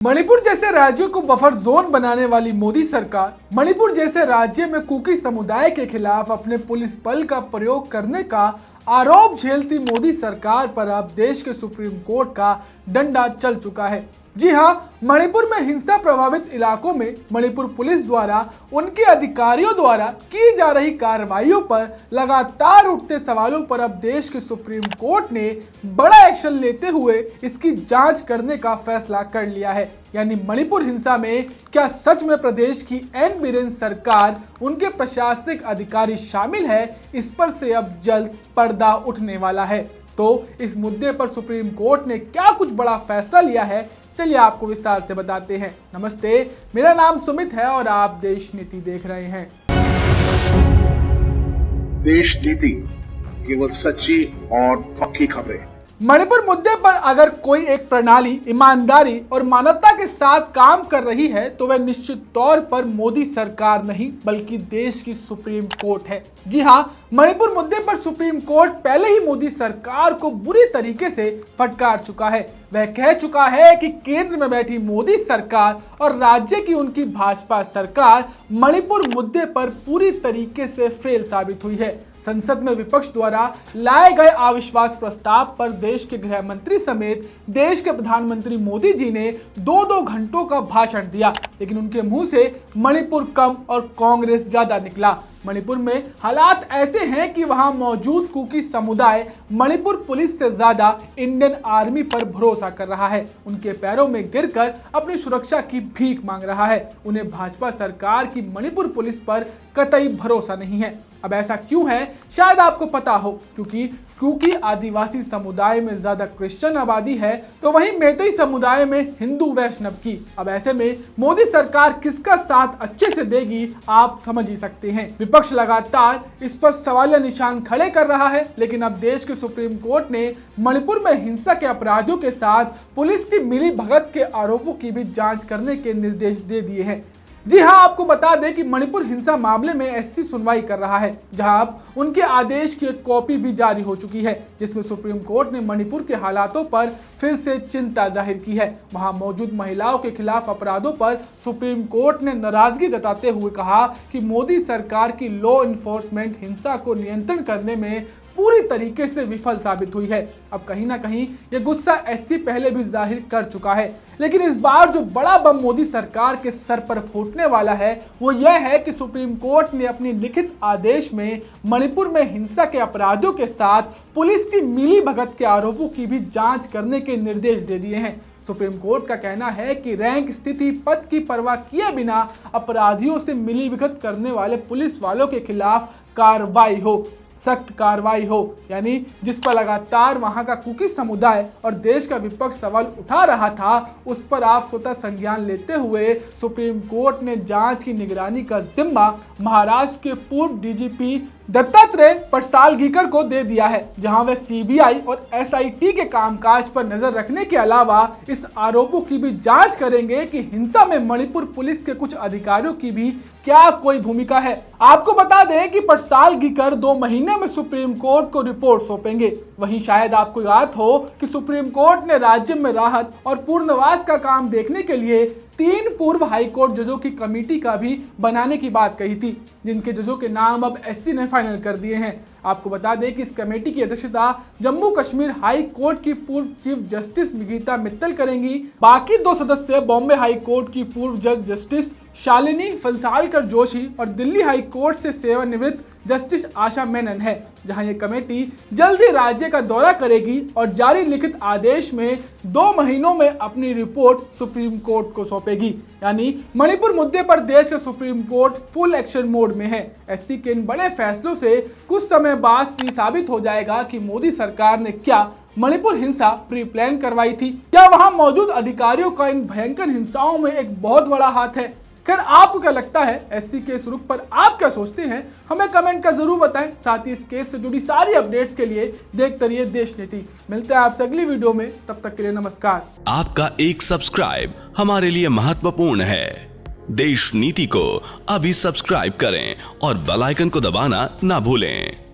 मणिपुर जैसे राज्य को बफर जोन बनाने वाली मोदी सरकार मणिपुर जैसे राज्य में कुकी समुदाय के खिलाफ अपने पुलिस बल का प्रयोग करने का आरोप झेलती मोदी सरकार पर अब देश के सुप्रीम कोर्ट का डंडा चल चुका है। जी हां, मणिपुर में हिंसा प्रभावित इलाकों में मणिपुर पुलिस द्वारा उनके अधिकारियों द्वारा की जा रही कार्रवाइयों पर लगातार उठते सवालों पर अब देश के सुप्रीम कोर्ट ने बड़ा एक्शन लेते हुए इसकी जांच करने का फैसला कर लिया है। यानी मणिपुर हिंसा में क्या सच में प्रदेश की एन बीरेन सरकार, उनके प्रशासनिक अधिकारी शामिल है, इस पर से अब जल्द पर्दा उठने वाला है। तो इस मुद्दे पर सुप्रीम कोर्ट ने क्या कुछ बड़ा फैसला लिया है, चलिए आपको विस्तार से बताते हैं। नमस्ते, मेरा नाम सुमित है और आप देश नीति देख रहे हैं। देश नीति, केवल सच्ची और पक्की खबरें। मणिपुर मुद्दे पर अगर कोई एक प्रणाली ईमानदारी और मानवता के साथ काम कर रही है तो वह निश्चित तौर पर मोदी सरकार नहीं बल्कि देश की सुप्रीम कोर्ट है। जी हां, मणिपुर मुद्दे पर सुप्रीम कोर्ट पहले ही मोदी सरकार को बुरी तरीके से फटकार चुका है। वह कह चुका है कि केंद्र में बैठी मोदी सरकार और राज्य की उनकी भाजपा सरकार मणिपुर मुद्दे पर पूरी तरीके से फेल साबित हुई है। संसद में विपक्ष द्वारा लाए गए अविश्वास प्रस्ताव पर देश के गृह मंत्री समेत देश के प्रधानमंत्री मोदी जी ने 2-2 घंटों का भाषण दिया, लेकिन उनके मुंह से मणिपुर कम और कांग्रेस ज्यादा निकला। मणिपुर में हालात ऐसे हैं कि वहां मौजूद कुकी समुदाय मणिपुर पुलिस से ज्यादा इंडियन आर्मी पर भरोसा कर रहा है। उनके पैरों में गिरकर अपनी सुरक्षा की भीख मांग रहा है। उन्हें भाजपा सरकार की मणिपुर पुलिस पर कतई भरोसा नहीं है। अब ऐसा क्यों है, शायद आपको पता हो, क्योंकि आदिवासी समुदाय में ज्यादा क्रिश्चियन आबादी है तो वहीं मैतेई समुदाय में हिंदू वैष्णव की। अब ऐसे में मोदी सरकार किसका साथ अच्छे से देगी, आप समझ ही सकते हैं। विपक्ष लगातार इस पर सवालिया निशान खड़े कर रहा है, लेकिन अब देश के सुप्रीम कोर्ट ने मणिपुर में हिंसा के अपराधियों के साथ पुलिस की मिली भगत के आरोपों की भी जांच करने के निर्देश दे दिए हैं। जी हां, आपको बता दें कि मणिपुर हिंसा मामले में एससी सुनवाई कर रहा है, जहां अब उनके आदेश की एक कॉपी भी जारी हो चुकी है, जिसमें सुप्रीम कोर्ट ने मणिपुर के हालातों पर फिर से चिंता जाहिर की है। वहां मौजूद महिलाओं के खिलाफ अपराधों पर सुप्रीम कोर्ट ने नाराजगी जताते हुए कहा कि मोदी सरकार की लॉ इन्फोर्समेंट हिंसा को नियंत्रण करने में पूरी तरीके से विफल साबित हुई है। अब कहीं ना कहीं ये गुस्सा एससी पहले भी जाहिर कर चुका है, लेकिन इस बार जो बड़ा बम मोदी सरकार के सर पर फूटने वाला है वो यह है कि सुप्रीम कोर्ट ने अपनी लिखित आदेश में मणिपुर में हिंसा के अपराधियों के साथ पुलिस की मिली भगत के आरोपों की भी जांच करने के निर्देश दे दिए हैं। सुप्रीम कोर्ट का कहना है कि रैंक, स्थिति, पद की परवाह किए बिना अपराधियों से मिली भगत करने वाले पुलिस वालों के खिलाफ कार्रवाई हो, सख्त कार्रवाई हो। यानी जिस पर लगातार वहां का कुकी समुदाय और देश का विपक्ष सवाल उठा रहा था, उस पर आप स्वतः संज्ञान लेते हुए सुप्रीम कोर्ट ने जांच की निगरानी का जिम्मा महाराष्ट्र के पूर्व डीजीपी दत्तात्रेय पटसालगीकर को दे दिया है, जहां वे सीबीआई और एसआईटी के कामकाज पर नजर रखने के अलावा इस आरोपों की भी जांच करेंगे कि हिंसा में मणिपुर पुलिस के कुछ अधिकारियों की भी क्या कोई भूमिका है। आपको बता दें कि पटसालगीकर 2 महीने में सुप्रीम कोर्ट को रिपोर्ट सौंपेंगे। वहीं शायद आपको याद हो कि सुप्रीम कोर्ट ने राज्य में राहत और पुनर्वास का काम देखने के लिए 3 पूर्व हाईकोर्ट जजों की कमेटी का भी बनाने की बात कही थी, जिनके जजों के नाम अब एससी ने फाइनल कर दिए हैं। आपको बता दें कि इस कमेटी की अध्यक्षता जम्मू कश्मीर हाई कोर्ट की पूर्व चीफ जस्टिस निकिता मित्तल करेंगी। बाकी 2 सदस्य बॉम्बे हाई कोर्ट की पूर्व जज जस्टिस शालिनी फलसालकर जोशी और दिल्ली हाई कोर्ट से सेवानिवृत्त जस्टिस आशा मेनन है। जहां ये कमेटी जल्द ही राज्य का दौरा करेगी और जारी लिखित आदेश में 2 महीनों में अपनी रिपोर्ट सुप्रीम कोर्ट को सौंपेगी। यानी मणिपुर मुद्दे पर देश का supreme court full action mode में है। एससी के इन बड़े फैसलों से कुछ समय बाद ये साबित हो जाएगा कि मोदी सरकार ने क्या मणिपुर हिंसा प्री प्लान करवाई थी, क्या वहां मौजूद अधिकारियों का इन भयंकर हिंसाओं में एक बहुत बड़ा हाथ है। खैर, आपको क्या लगता है एससी के इस रुख पर, आप क्या सोचते हैं, हमें कमेंट का जरूर बताएं। साथ ही इस केस से जुड़ी सारी अपडेट्स के लिए देखते रहिए देश नीति। मिलते हैं आपसे अगली वीडियो में, तब तक के लिए नमस्कार। आपका एक सब्सक्राइब हमारे लिए महत्वपूर्ण है। देश नीति को अभी सब्सक्राइब करें और बेल आइकन को दबाना ना भूलें।